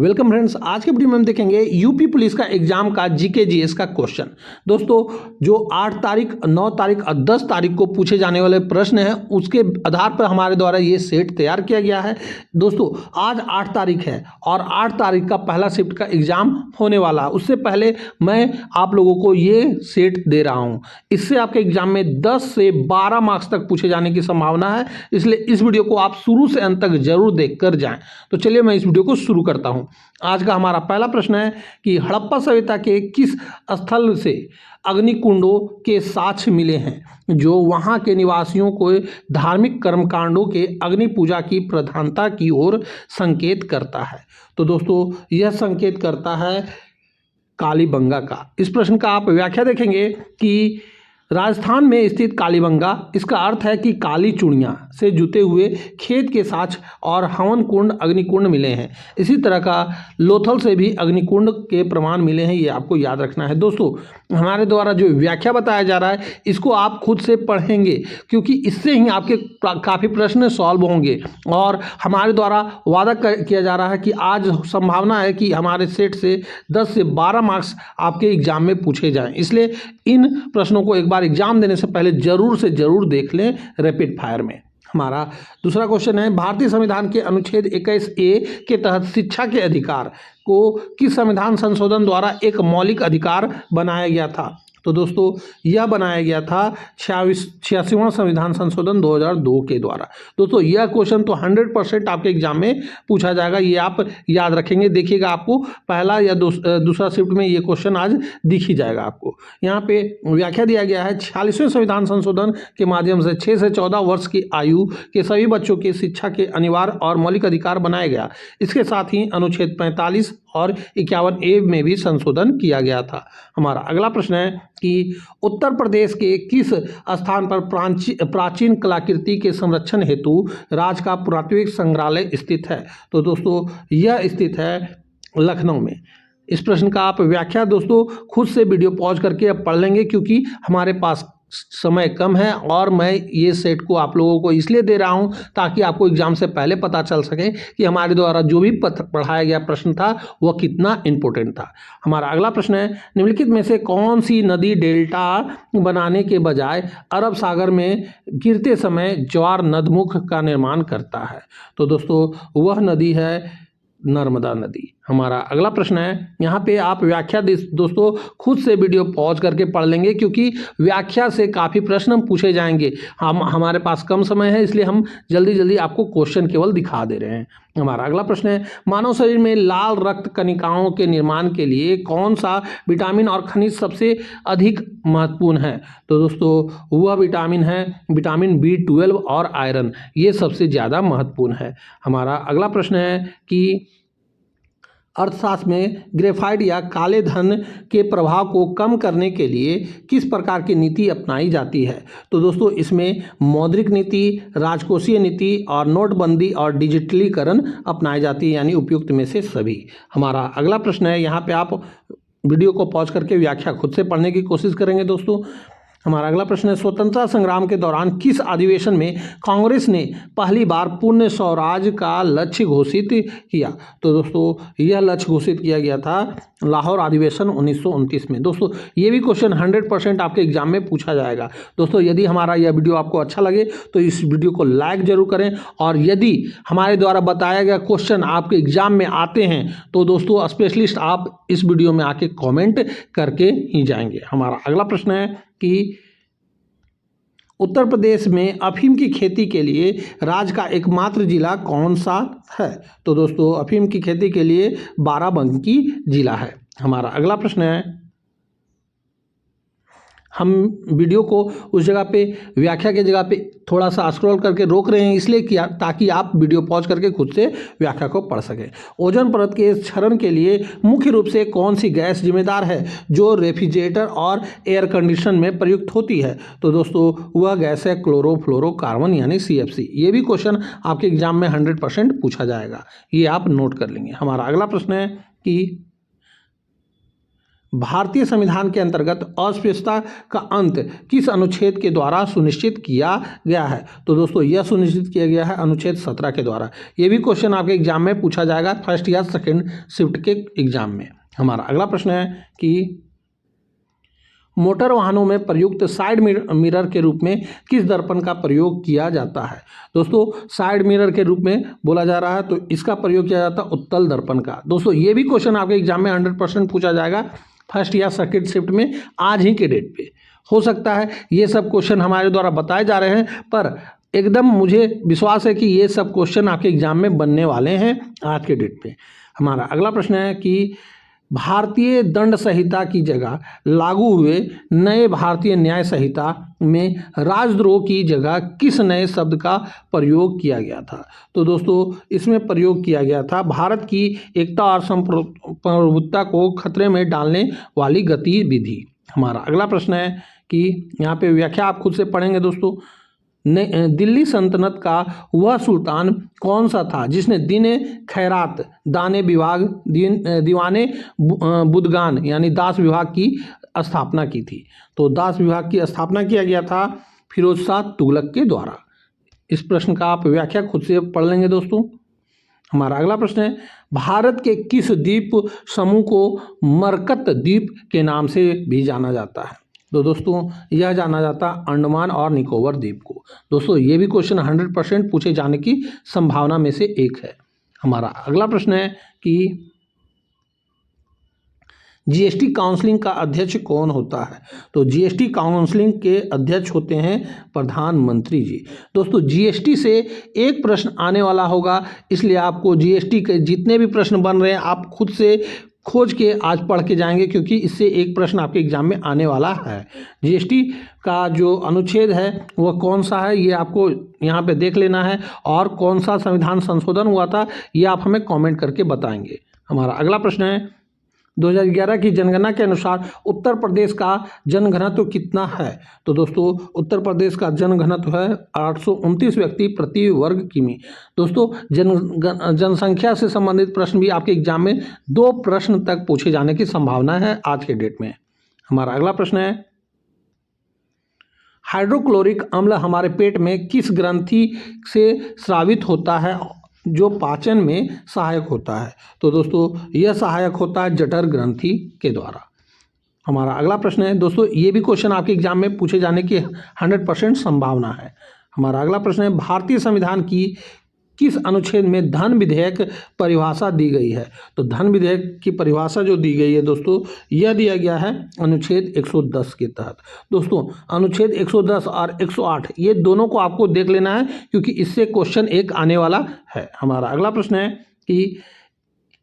Welcome friends, आज के video में हम देखेंगे यूपी पुलिस का एग्जाम का जीके जीएस का क्वेश्चन। दोस्तों, जो 8 तारीख, 9 तारीख और 10 तारीख को पूछे जाने वाले प्रश्न हैं उसके आधार पर हमारे द्वारा ये सेट तैयार किया गया है। दोस्तों, आज 8 तारीख है और 8 तारीख का पहला शिफ्ट का एग्जाम होने वाला है। उससे पहले मैं आप लोगों को ये सेट दे रहा हूँ। इससे आपके एग्जाम में 10 से 12 मार्क्स तक पूछे जाने की संभावना है, इसलिए इस वीडियो को आप शुरू से अंत तक जरूर देख कर जाएं। तो चलिए मैं इस वीडियो को शुरू करता हूँ। आज का हमारा पहला प्रश्न है कि हड़प्पा सभ्यता के किस स्थल से अग्निकुंडों के साक्ष्य मिले हैं जो वहां के निवासियों को धार्मिक कर्मकांडों के अग्नि पूजा की प्रधानता की ओर संकेत करता है। तो दोस्तों, यह संकेत करता है कालीबंगा का। इस प्रश्न का आप व्याख्या देखेंगे कि राजस्थान में स्थित कालीबंगा, इसका अर्थ है कि काली चूड़ियाँ से जुते हुए खेत के साक्ष्य और हवन कुंड अग्निकुंड मिले हैं। इसी तरह का लोथल से भी अग्निकुंड के प्रमाण मिले हैं, ये आपको याद रखना है। दोस्तों, हमारे द्वारा जो व्याख्या बताया जा रहा है इसको आप खुद से पढ़ेंगे, क्योंकि इससे ही आपके काफ़ी प्रश्न सॉल्व होंगे। और हमारे द्वारा वादा किया जा रहा है कि आज संभावना है कि हमारे सेट से 10 से 12 मार्क्स आपके एग्जाम में पूछे जाएं, इसलिए इन प्रश्नों को एक बार एग्जाम देने से पहले जरूर से जरूर देख लें रैपिड फायर में। हमारा दूसरा क्वेश्चन है, भारतीय संविधान के अनुच्छेद 21A के तहत शिक्षा के अधिकार को किस संविधान संशोधन द्वारा एक मौलिक अधिकार बनाया गया था? तो दोस्तों, यह बनाया गया था 86वां संविधान संशोधन 2002 के द्वारा। दोस्तों, यह क्वेश्चन तो 100% आपके एग्जाम में पूछा जाएगा, ये आप याद रखेंगे। देखिएगा, आपको पहला या दूसरा शिफ्ट में ये क्वेश्चन आज दिख ही जाएगा। आपको यहाँ पे व्याख्या दिया गया है, 46वें संविधान संशोधन के माध्यम से 6 से 14 वर्ष की आयु के सभी बच्चों की शिक्षा के अनिवार्य और मौलिक अधिकार बनाया गया। इसके साथ ही अनुच्छेद 45 और 51A में भी संशोधन किया गया था। हमारा अगला प्रश्न है कि उत्तर प्रदेश के किस स्थान पर प्राचीन कलाकृति के संरक्षण हेतु राज्य का पुरातत्व संग्रहालय स्थित है? तो दोस्तों, यह स्थित है लखनऊ में। इस प्रश्न का आप व्याख्या दोस्तों खुद से वीडियो पॉज करके अब पढ़ लेंगे, क्योंकि हमारे पास समय कम है और मैं ये सेट को आप लोगों को इसलिए दे रहा हूँ ताकि आपको एग्जाम से पहले पता चल सके कि हमारे द्वारा जो भी पढ़ाया गया प्रश्न था वह कितना इम्पोर्टेंट था। हमारा अगला प्रश्न है, निम्नलिखित में से कौन सी नदी डेल्टा बनाने के बजाय अरब सागर में गिरते समय ज्वार नदमुख का निर्माण करता है? तो दोस्तों, वह नदी है नर्मदा नदी। हमारा अगला प्रश्न है, यहाँ पे आप व्याख्या दोस्तों खुद से वीडियो पॉज करके पढ़ लेंगे, क्योंकि व्याख्या से काफ़ी प्रश्न पूछे जाएंगे। हमारे पास कम समय है, इसलिए हम जल्दी जल्दी आपको क्वेश्चन केवल दिखा दे रहे हैं। हमारा अगला प्रश्न है, मानव शरीर में लाल रक्त कणिकाओं के निर्माण के लिए कौन सा विटामिन और खनिज सबसे अधिक महत्वपूर्ण है? तो दोस्तों, वह विटामिन है विटामिन B12 और आयरन, ये सबसे ज़्यादा महत्वपूर्ण है। हमारा अगला प्रश्न है कि अर्थशास्त्र में ग्रेफाइट या काले धन के प्रभाव को कम करने के लिए किस प्रकार की नीति अपनाई जाती है? तो दोस्तों, इसमें मौद्रिक नीति, राजकोषीय नीति और नोटबंदी और डिजिटलीकरण अपनाई जाती है, यानी उपयुक्त में से सभी। हमारा अगला प्रश्न है, यहाँ पे आप वीडियो को पॉज करके व्याख्या खुद से पढ़ने की कोशिश करेंगे। दोस्तों, हमारा अगला प्रश्न है, स्वतंत्रता संग्राम के दौरान किस अधिवेशन में कांग्रेस ने पहली बार पूर्ण स्वराज का लक्ष्य घोषित किया? तो दोस्तों, यह लक्ष्य घोषित किया गया था लाहौर अधिवेशन 1929 में। दोस्तों, ये भी क्वेश्चन 100% आपके एग्जाम में पूछा जाएगा। दोस्तों, यदि हमारा यह वीडियो आपको अच्छा लगे तो इस वीडियो को लाइक जरूर करें, और यदि हमारे द्वारा बताया गया क्वेश्चन आपके एग्जाम में आते हैं तो दोस्तों स्पेशलिस्ट आप इस वीडियो में आके कॉमेंट करके ही जाएंगे। हमारा अगला प्रश्न है कि उत्तर प्रदेश में अफीम की खेती के लिए राज्य का एकमात्र जिला कौन सा है? तो दोस्तों, अफीम की खेती के लिए बाराबंकी जिला है। हमारा अगला प्रश्न है, हम वीडियो को उस जगह पे व्याख्या की जगह पे थोड़ा सा स्क्रॉल करके रोक रहे हैं, इसलिए किया ताकि आप वीडियो पॉज करके खुद से व्याख्या को पढ़ सकें। ओजोन परत के क्षरण के लिए मुख्य रूप से कौन सी गैस जिम्मेदार है जो रेफ्रिजरेटर और एयर कंडीशन में प्रयुक्त होती है? तो दोस्तों, वह गैस है क्लोरोफ्लोरोकार्बन यानी CFC। ये भी क्वेश्चन आपके एग्जाम में 100% पूछा जाएगा, ये आप नोट कर लेंगे। हमारा अगला प्रश्न है कि भारतीय संविधान के अंतर्गत अस्पृश्यता का अंत किस अनुच्छेद के द्वारा सुनिश्चित किया गया है? तो दोस्तों यह सुनिश्चित किया गया है अनुच्छेद 17 के द्वारा। ये भी क्वेश्चन आपके एग्जाम में पूछा जाएगा फर्स्ट या सेकंड शिफ्ट के एग्जाम में। हमारा अगला प्रश्न है कि मोटर वाहनों में प्रयुक्त साइड मिरर के रूप में किस दर्पण का प्रयोग किया जाता है? दोस्तों साइड मिरर के रूप में बोला जा रहा है तो इसका प्रयोग किया जाता है उत्तल दर्पण का। दोस्तों ये भी क्वेश्चन आपके एग्जाम में 100% पूछा जाएगा फर्स्ट या सेकंड शिफ्ट में आज ही के डेट पे। हो सकता है ये सब क्वेश्चन हमारे द्वारा बताए जा रहे हैं, पर एकदम मुझे विश्वास है कि ये सब क्वेश्चन आपके एग्जाम में बनने वाले हैं आज के डेट पे। हमारा अगला प्रश्न है कि भारतीय दंड संहिता की जगह लागू हुए नए भारतीय न्याय संहिता में राजद्रोह की जगह किस नए शब्द का प्रयोग किया गया था? तो दोस्तों इसमें प्रयोग किया गया था भारत की एकता और संप्रभुता को खतरे में डालने वाली गतिविधि। हमारा अगला प्रश्न है कि यहाँ पे व्याख्या आप खुद से पढ़ेंगे दोस्तों। दिल्ली सल्तनत का वह सुल्तान कौन सा था जिसने दिने खैरात दाने विभाग दीवाने बुदगान यानी दास विभाग की स्थापना की थी? तो दास विभाग की स्थापना किया गया था फिरोज शाह तुगलक के द्वारा। इस प्रश्न का आप व्याख्या खुद से पढ़ लेंगे दोस्तों। हमारा अगला प्रश्न है भारत के किस द्वीप समूह को मरकत द्वीप के नाम से भी जाना जाता है? तो दोस्तों यह जाना जाता है अंडमान और निकोबार द्वीप को। दोस्तों ये भी क्वेश्चन 100% पूछे जाने की संभावना में से एक है। हमारा अगला प्रश्न है कि जीएसटी काउंसलिंग का अध्यक्ष कौन होता है? तो जीएसटी काउंसलिंग के अध्यक्ष होते हैं प्रधानमंत्री जी। दोस्तों जीएसटी से एक प्रश्न आने वाला होगा, इसलिए आपको जीएसटी के जितने भी प्रश्न बन रहे हैं आप खुद से खोज के आज पढ़ के जाएंगे, क्योंकि इससे एक प्रश्न आपके एग्जाम में आने वाला है। जीएसटी का जो अनुच्छेद है वह कौन सा है ये आपको यहाँ पे देख लेना है, और कौन सा संविधान संशोधन हुआ था ये आप हमें कमेंट करके बताएंगे। हमारा अगला प्रश्न है 2011 की जनगणना के अनुसार उत्तर प्रदेश का जनघनत्व कितना है? तो दोस्तों उत्तर प्रदेश का जनघनत्व है 829 व्यक्ति प्रति वर्ग किमी। दोस्तों जनसंख्या से संबंधित प्रश्न भी आपके एग्जाम में 2 प्रश्न तक पूछे जाने की संभावना है आज के डेट में। हमारा अगला प्रश्न है हाइड्रोक्लोरिक अम्ल हमारे पेट में किस ग्रंथि से स्रावित होता है जो पाचन में सहायक होता है? तो दोस्तों यह सहायक होता है जठर ग्रंथि के द्वारा। हमारा अगला प्रश्न है दोस्तों ये भी क्वेश्चन आपके एग्जाम में पूछे जाने की 100% संभावना है। हमारा अगला प्रश्न है भारतीय संविधान की किस अनुच्छेद में धन विधेयक परिभाषा दी गई है? तो धन विधेयक की परिभाषा जो दी गई है दोस्तों यह दिया गया है अनुच्छेद 110 के तहत। दोस्तों अनुच्छेद 110 और 108 ये दोनों को आपको देख लेना है, क्योंकि इससे क्वेश्चन एक आने वाला है। हमारा अगला प्रश्न है कि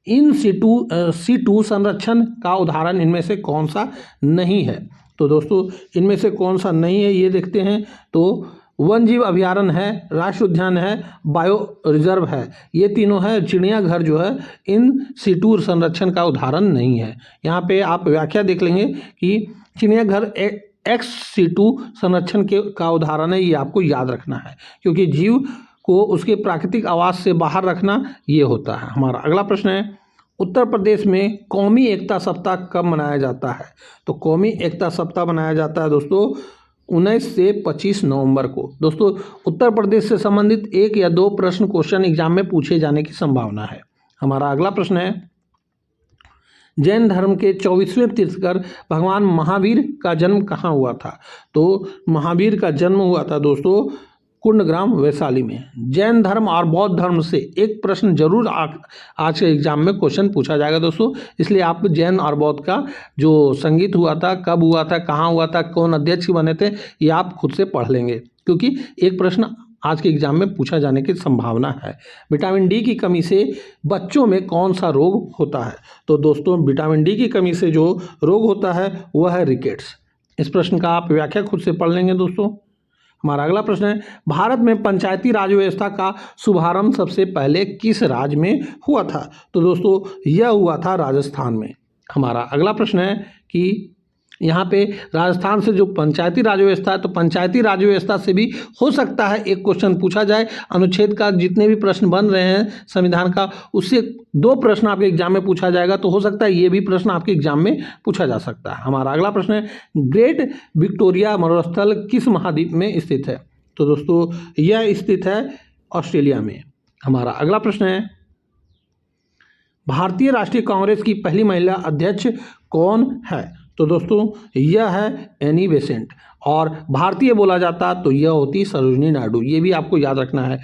इन सीटू संरक्षण का उदाहरण इनमें से कौन सा नहीं है? तो दोस्तों इनमें से कौन सा नहीं है ये देखते हैं। तो वन जीव अभयारण्य है, राष्ट्रीय उद्यान है, बायो रिजर्व है, ये तीनों है। चिड़ियाघर जो है इन सीटू संरक्षण का उदाहरण नहीं है। यहाँ पे आप व्याख्या देख लेंगे कि चिड़ियाघर एक्स सीटू संरक्षण का उदाहरण है, ये आपको याद रखना है, क्योंकि जीव को उसके प्राकृतिक आवास से बाहर रखना ये होता है। हमारा अगला प्रश्न है उत्तर प्रदेश में कौमी एकता सप्ताह कब मनाया जाता है? तो कौमी एकता सप्ताह मनाया जाता है दोस्तों 19 से 25 नवंबर को। दोस्तों उत्तर प्रदेश से संबंधित 1 या 2 प्रश्न क्वेश्चन एग्जाम में पूछे जाने की संभावना है। हमारा अगला प्रश्न है जैन धर्म के 24वें तीर्थंकर भगवान महावीर का जन्म कहाँ हुआ था? तो महावीर का जन्म हुआ था दोस्तों कुंडग्राम वैशाली में। जैन धर्म और बौद्ध धर्म से एक प्रश्न जरूर आज के एग्जाम में क्वेश्चन पूछा जाएगा दोस्तों, इसलिए आप जैन और बौद्ध का जो संगीत हुआ था, कब हुआ था, कहाँ हुआ था, कौन अध्यक्ष बने थे, ये आप खुद से पढ़ लेंगे, क्योंकि एक प्रश्न आज के एग्जाम में पूछा जाने की संभावना है। विटामिन डी की कमी से बच्चों में कौन सा रोग होता है? तो दोस्तों विटामिन डी की कमी से जो रोग होता है वह है रिकेट्स। इस प्रश्न का आप व्याख्या खुद से पढ़ लेंगे दोस्तों। हमारा अगला प्रश्न है भारत में पंचायती राज व्यवस्था का शुभारंभ सबसे पहले किस राज्य में हुआ था? तो दोस्तों यह हुआ था राजस्थान में। हमारा अगला प्रश्न है कि यहाँ पे राजस्थान से जो पंचायती राज व्यवस्था है, तो पंचायती राज व्यवस्था से भी हो सकता है एक क्वेश्चन पूछा जाए। अनुच्छेद का जितने भी प्रश्न बन रहे हैं संविधान का, उससे 2 प्रश्न आपके एग्जाम में पूछा जाएगा, तो हो सकता है ये भी प्रश्न आपके एग्जाम में पूछा जा सकता है। हमारा अगला प्रश्न है, ग्रेट विक्टोरिया मरुस्थल किस महाद्वीप में स्थित है? तो दोस्तों यह स्थित है ऑस्ट्रेलिया में। हमारा अगला प्रश्न है, भारतीय राष्ट्रीय कांग्रेस की पहली महिला अध्यक्ष कौन है? तो दोस्तों यह है एनी बेसेंट, और भारतीय बोला जाता तो यह होती सरोजिनी नायडू। ये भी आपको याद रखना है।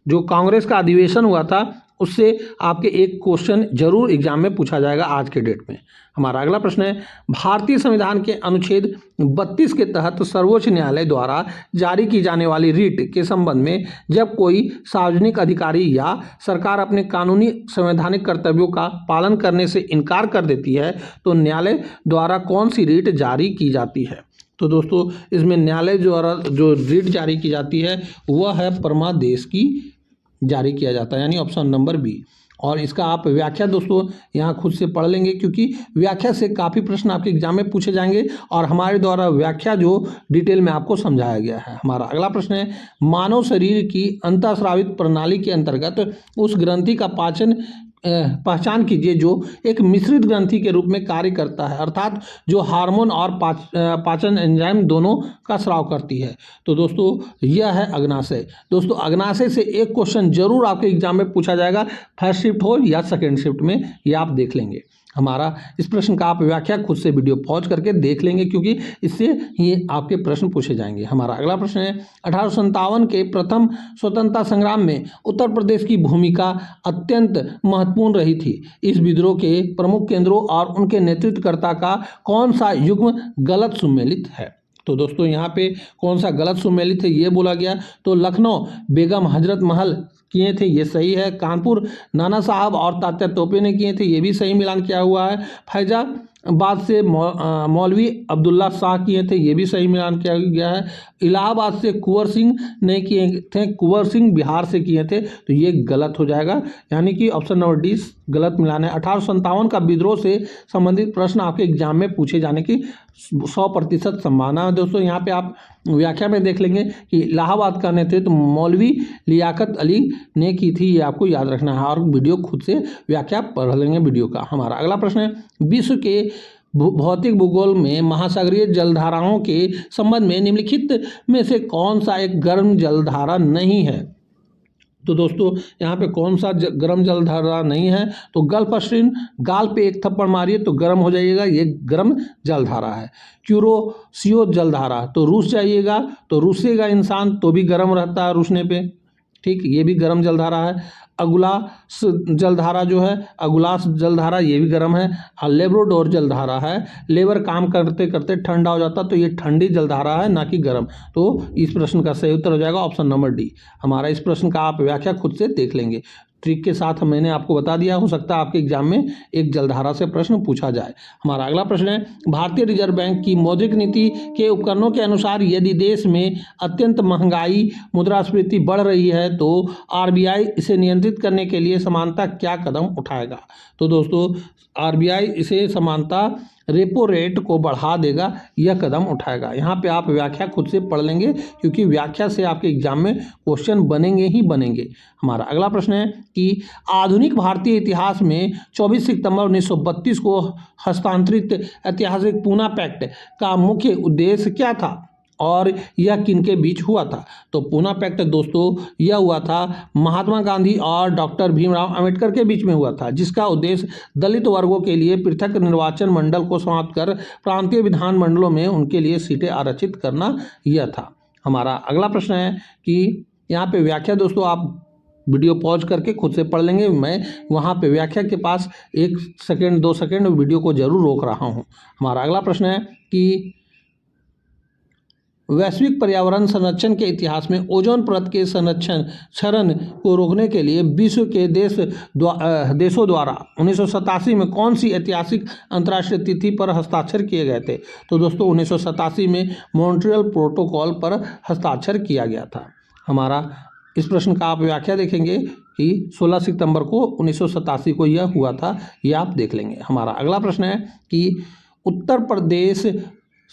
जो कांग्रेस का अधिवेशन हुआ था उससे आपके एक क्वेश्चन जरूर एग्जाम में पूछा जाएगा आज के डेट में। हमारा अगला प्रश्न है, भारतीय संविधान के अनुच्छेद 32 के तहत सर्वोच्च न्यायालय द्वारा जारी की जाने वाली रिट के संबंध में जब कोई सार्वजनिक अधिकारी या सरकार अपने कानूनी संवैधानिक कर्तव्यों का पालन करने से इनकार कर देती है तो न्यायालय द्वारा कौन सी रिट जारी की जाती है? तो दोस्तों इसमें न्यायालय द्वारा जो रिट जारी की जाती है वह है परमादेश की जारी किया जाता है, यानी ऑप्शन नंबर बी। और इसका आप व्याख्या दोस्तों यहाँ खुद से पढ़ लेंगे, क्योंकि व्याख्या से काफ़ी प्रश्न आपके एग्जाम में पूछे जाएंगे और हमारे द्वारा व्याख्या जो डिटेल में आपको समझाया गया है। हमारा अगला प्रश्न है, मानव शरीर की अंतःस्रावित प्रणाली के अंतर्गत उस ग्रंथि का पहचान कीजिए जो एक मिश्रित ग्रंथि के रूप में कार्य करता है, अर्थात जो हार्मोन और पाचन एंजाइम दोनों का स्राव करती है। तो दोस्तों यह है अग्नाशय। दोस्तों अग्नाशय से एक क्वेश्चन जरूर आपके एग्जाम में पूछा जाएगा, फर्स्ट शिफ्ट हो या सेकेंड शिफ्ट में, ये आप देख लेंगे। हमारा इस प्रश्न का आप व्याख्या खुद से वीडियो पॉज करके देख लेंगे, क्योंकि इससे ही आपके प्रश्न पूछे जाएंगे। हमारा अगला प्रश्न है, 1857 के प्रथम स्वतंत्रता संग्राम में उत्तर प्रदेश की भूमिका अत्यंत महत्वपूर्ण रही थी। इस विद्रोह के प्रमुख केंद्रों और उनके नेतृत्वकर्ता का कौन सा युग्म गलत सुमेलित है? तो दोस्तों यहाँ पे कौन सा गलत सुमेलित है ये बोला गया, तो लखनऊ बेगम हजरत महल किए थे, ये सही है। कानपुर नाना साहब और तात्या तोपे ने किए थे, ये भी सही मिलान किया हुआ है। फैजाबाद से मौलवी अब्दुल्ला शाह किए थे, ये भी सही मिलान किया गया है। इलाहाबाद से कुंवर सिंह ने किए थे, कुंवर सिंह बिहार से किए थे, तो ये गलत हो जाएगा, यानी कि ऑप्शन नंबर डी गलत मिलान है। 1857 का विद्रोह से संबंधित प्रश्न आपके एग्जाम में पूछे जाने की 100% संभावना है। दोस्तों यहाँ पे आप व्याख्या में देख लेंगे कि इलाहाबाद का नेतृत्व मौलवी लियाकत अली ने की थी, ये आपको याद रखना है, और वीडियो खुद से व्याख्या पढ़ लेंगे वीडियो का। हमारा अगला प्रश्न है, विश्व के भौतिक भूगोल में महासागरीय जलधाराओं के संबंध में निम्नलिखित में से कौन सा एक गर्म जलधारा नहीं है? तो दोस्तों यहाँ पे कौन सा गर्म जलधारा नहीं है, तो गल्फ स्ट्रीम, गाल पे एक थप्पड़ मारिए तो गर्म हो जाइएगा, ये गर्म जलधारा है। क्यूरोसियो जलधारा, तो रूस जाइएगा तो रूसेगा इंसान तो भी गर्म रहता है रूसने पे, ठीक, ये भी गर्म जलधारा है। अगुलास जलधारा जो है, अगुलास जलधारा ये भी गर्म है। और लेब्राडोर जलधारा है, लेबर काम करते करते ठंडा हो जाता, तो ये ठंडी जलधारा है ना कि गर्म। तो इस प्रश्न का सही उत्तर हो जाएगा ऑप्शन नंबर डी। हमारा इस प्रश्न का आप व्याख्या खुद से देख लेंगे, ट्रिक के साथ मैंने आपको बता दिया, हो सकता है आपके एग्जाम में एक जलधारा से प्रश्न पूछा जाए। हमारा अगला प्रश्न है, भारतीय रिजर्व बैंक की मौद्रिक नीति के उपकरणों के अनुसार यदि देश में अत्यंत महंगाई मुद्रास्फीति बढ़ रही है तो आरबीआई इसे नियंत्रित करने के लिए समानता क्या कदम उठाएगा? तो दोस्तों आरबीआई इसे समानता रेपो रेट को बढ़ा देगा, यह कदम उठाएगा। यहाँ पे आप व्याख्या खुद से पढ़ लेंगे, क्योंकि व्याख्या से आपके एग्जाम में क्वेश्चन बनेंगे ही बनेंगे। हमारा अगला प्रश्न है कि आधुनिक भारतीय इतिहास में 24 सितंबर 1932 को हस्तांतरित ऐतिहासिक पूना पैक्ट का मुख्य उद्देश्य क्या था और यह किनके बीच हुआ था? तो पूना पैक्ट दोस्तों यह हुआ था महात्मा गांधी और डॉक्टर भीमराव अंबेडकर के बीच में हुआ था, जिसका उद्देश्य दलित वर्गों के लिए पृथक निर्वाचन मंडल को समाप्त कर प्रांतीय विधान मंडलों में उनके लिए सीटें आरक्षित करना यह था। हमारा अगला प्रश्न है कि यहाँ पे व्याख्या दोस्तों आप वीडियो पॉज करके खुद से पढ़ लेंगे, मैं वहाँ पे व्याख्या के पास 1 सेकेंड 2 सेकेंड वीडियो को जरूर रोक रहा हूँ। हमारा अगला प्रश्न है कि वैश्विक पर्यावरण संरक्षण के इतिहास में ओजोन परत के क्षरण को रोकने के लिए विश्व के देशों द्वारा 1987 में कौन सी ऐतिहासिक अंतर्राष्ट्रीय तिथि पर हस्ताक्षर किए गए थे? तो दोस्तों 1987 में मॉन्ट्रियल प्रोटोकॉल पर हस्ताक्षर किया गया था। हमारा इस प्रश्न का आप व्याख्या देखेंगे कि 16 सितंबर को 1987 को यह हुआ था, यह आप देख लेंगे। हमारा अगला प्रश्न है कि उत्तर प्रदेश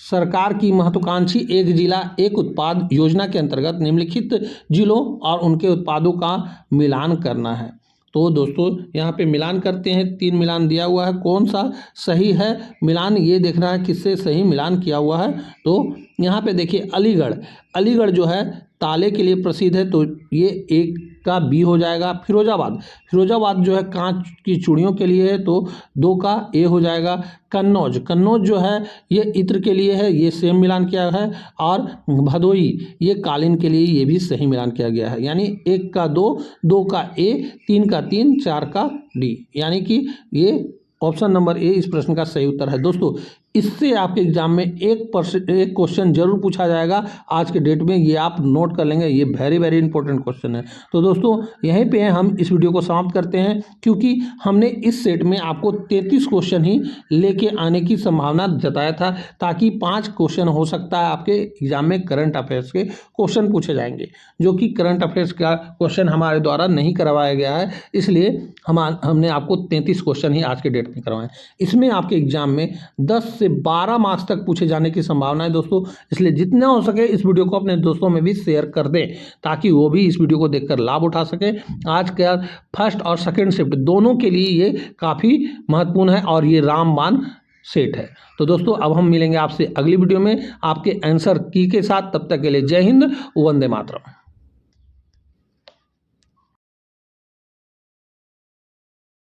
सरकार की महत्वाकांक्षी एक जिला एक उत्पाद योजना के अंतर्गत निम्नलिखित जिलों और उनके उत्पादों का मिलान करना है। तो दोस्तों यहाँ पे मिलान करते हैं, 3 मिलान दिया हुआ है, कौन सा सही है मिलान ये देखना है किससे सही मिलान किया हुआ है। तो यहाँ पे देखिए अलीगढ़ जो है ताले के लिए प्रसिद्ध है, तो ये एक का बी हो जाएगा। फिरोजाबाद जो है कांच की चूड़ियों के लिए है, तो 2 का ए हो जाएगा। कन्नौज जो है ये इत्र के लिए है, ये सेम मिलान किया है। और भदोई ये कालीन के लिए, ये भी सही मिलान किया गया है। यानी 1 का 2, 2 का ए, 3 का 3, 4 का डी, यानी कि ये ऑप्शन नंबर ए इस प्रश्न का सही उत्तर है। दोस्तों इससे आपके एग्जाम में एक क्वेश्चन जरूर पूछा जाएगा आज के डेट में, ये आप नोट कर लेंगे, ये वेरी इंपॉर्टेंट क्वेश्चन है। तो दोस्तों यहीं पे हम इस वीडियो को समाप्त करते हैं, क्योंकि हमने इस सेट में आपको 33 क्वेश्चन ही लेके आने की संभावना जताया था, ताकि 5 क्वेश्चन हो सकता है आपके एग्जाम में करंट अफेयर्स के क्वेश्चन पूछे जाएंगे, जो कि करंट अफेयर्स का क्वेश्चन हमारे द्वारा नहीं करवाया गया है, इसलिए हमने आपको 33 क्वेश्चन ही आज के डेट में करवाए। इसमें आपके एग्जाम में 10 से 12 मार्क्स तक पूछे जाने की संभावना है दोस्तों, इसलिए जितना हो सके इस वीडियो को अपने दोस्तों में भी शेयर कर दें, ताकि वो भी इस वीडियो को देखकर लाभ उठा सके। आज का फर्स्ट और सेकंड शिफ्ट दोनों के लिए ये काफ़ी महत्वपूर्ण है और ये रामबाण सेट है। तो दोस्तों अब हम मिलेंगे आपसे अगली वीडियो में आपके आंसर की के साथ, तब तक के लिए जय हिंद, वंदे मातरम।